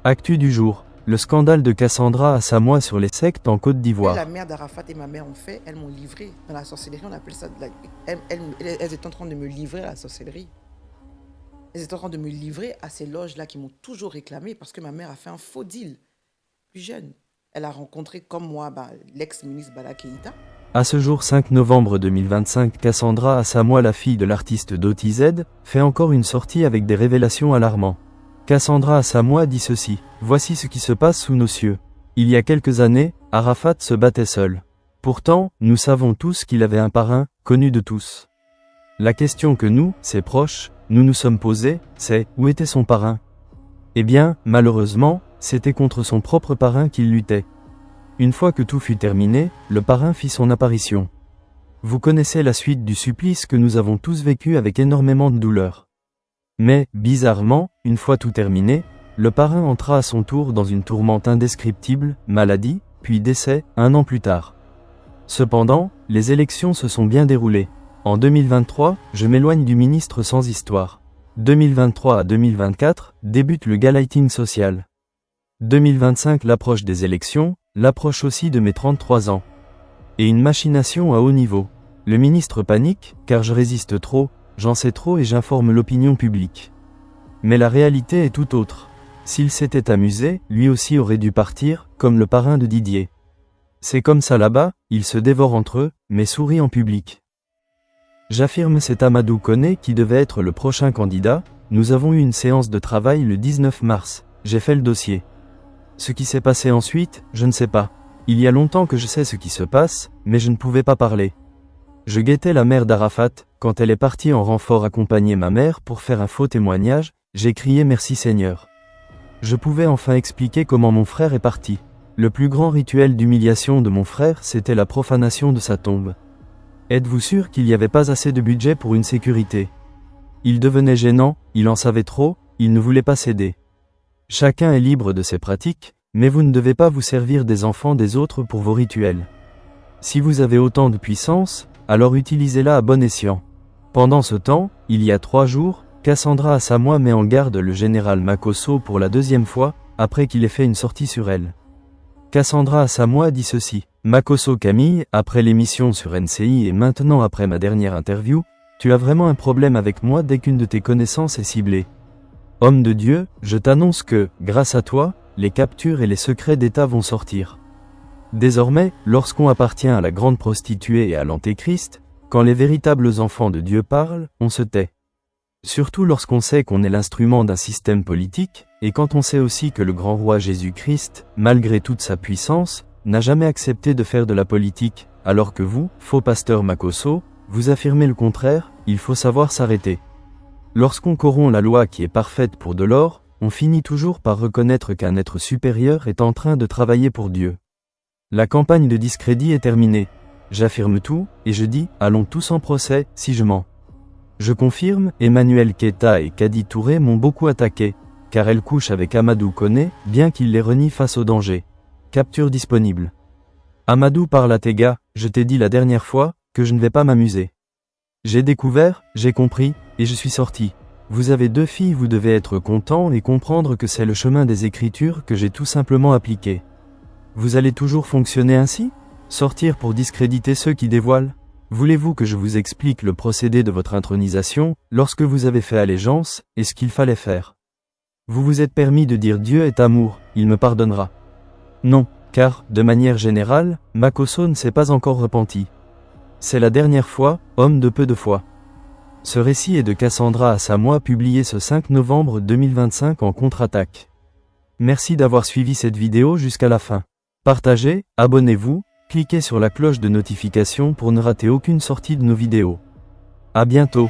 Actu du jour. Le scandale de Cassandra à Samoa sur les sectes en Côte d'Ivoire. La mère d'Arafat et ma mère ont fait, elles m'ont livré dans la sorcellerie, on appelle ça... Elles étaient en train de me livrer à la sorcellerie. Elles étaient en train de me livrer à ces loges-là qui m'ont toujours réclamé parce que ma mère a fait un faux deal. Plus jeune. Elle a rencontré, comme moi, l'ex-ministre Bala Keïta. À ce jour 5 novembre 2025, Cassandra à Samoa, la fille de l'artiste Dotty Z, fait encore une sortie avec des révélations alarmantes. Cassandra à Samoa dit ceci: voici ce qui se passe sous nos cieux. Il y a quelques années, Arafat se battait seul. Pourtant, nous savons tous qu'il avait un parrain, connu de tous. La question que nous, ses proches, nous sommes posés, c'est: où était son parrain? Eh bien, malheureusement, c'était contre son propre parrain qu'il luttait. Une fois que tout fut terminé, le parrain fit son apparition. Vous connaissez la suite du supplice que nous avons tous vécu avec énormément de douleur. Mais, bizarrement, une fois tout terminé, le parrain entra à son tour dans une tourmente indescriptible, maladie, puis décès, 1 an plus tard. Cependant, les élections se sont bien déroulées. En 2023, je m'éloigne du ministre sans histoire. 2023 à 2024, débute le gaslighting social. 2025, l'approche des élections, l'approche aussi de mes 33 ans. Et une machination à haut niveau. Le ministre panique, car je résiste trop, j'en sais trop et j'informe l'opinion publique. Mais la réalité est tout autre. S'il s'était amusé, lui aussi aurait dû partir, comme le parrain de Didier. C'est comme ça là-bas, ils se dévorent entre eux, mais sourient en public. J'affirme, c'est Amadou Koné qui devait être le prochain candidat. Nous avons eu une séance de travail le 19 mars, j'ai fait le dossier. Ce qui s'est passé ensuite, je ne sais pas. Il y a longtemps que je sais ce qui se passe, mais je ne pouvais pas parler. Je guettais la mère d'Arafat, quand elle est partie en renfort accompagner ma mère pour faire un faux témoignage, j'ai crié merci Seigneur. Je pouvais enfin expliquer comment mon frère est parti. Le plus grand rituel d'humiliation de mon frère, c'était la profanation de sa tombe. Êtes-vous sûr qu'il n'y avait pas assez de budget pour une sécurité? Il devenait gênant, il en savait trop, il ne voulait pas céder. Chacun est libre de ses pratiques, mais vous ne devez pas vous servir des enfants des autres pour vos rituels. Si vous avez autant de puissance, alors utilisez-la à bon escient. Pendant ce temps, il y a 3 jours, Cassandra à Samoa met en garde le général Makosso pour la 2e fois, après qu'il ait fait une sortie sur elle. Cassandra à Samoa dit ceci: Makosso Camille, après l'émission sur NCI et maintenant après ma dernière interview, tu as vraiment un problème avec moi dès qu'une de tes connaissances est ciblée. Homme de Dieu, je t'annonce que, grâce à toi, les captures et les secrets d'État vont sortir. Désormais, lorsqu'on appartient à la grande prostituée et à l'antéchrist, quand les véritables enfants de Dieu parlent, on se tait. Surtout lorsqu'on sait qu'on est l'instrument d'un système politique, et quand on sait aussi que le grand roi Jésus-Christ, malgré toute sa puissance, n'a jamais accepté de faire de la politique, alors que vous, faux pasteur Makosso, vous affirmez le contraire, il faut savoir s'arrêter. Lorsqu'on corrompt la loi qui est parfaite pour de l'or, on finit toujours par reconnaître qu'un être supérieur est en train de travailler pour Dieu. La campagne de discrédit est terminée. J'affirme tout, et je dis, allons tous en procès, si je mens. Je confirme, Emmanuel Keita et Kadi Touré m'ont beaucoup attaqué, car elle couche avec Amadou Koné, bien qu'il les renie face au danger. Capture disponible. Amadou parle à tes gars, je t'ai dit la dernière fois, que je ne vais pas m'amuser. J'ai découvert, j'ai compris, et je suis sorti. Vous avez 2 filles, vous devez être content et comprendre que c'est le chemin des Écritures que j'ai tout simplement appliqué. Vous allez toujours fonctionner ainsi? Sortir pour discréditer ceux qui dévoilent? Voulez-vous que je vous explique le procédé de votre intronisation, lorsque vous avez fait allégeance, et ce qu'il fallait faire? Vous vous êtes permis de dire Dieu est amour, il me pardonnera. Non, car, de manière générale, Makosso ne s'est pas encore repenti. C'est la dernière fois, homme de peu de foi. Ce récit est de Cassandra à Samoa, publié ce 5 novembre 2025 en contre-attaque. Merci d'avoir suivi cette vidéo jusqu'à la fin. Partagez, abonnez-vous, cliquez sur la cloche de notification pour ne rater aucune sortie de nos vidéos. À bientôt.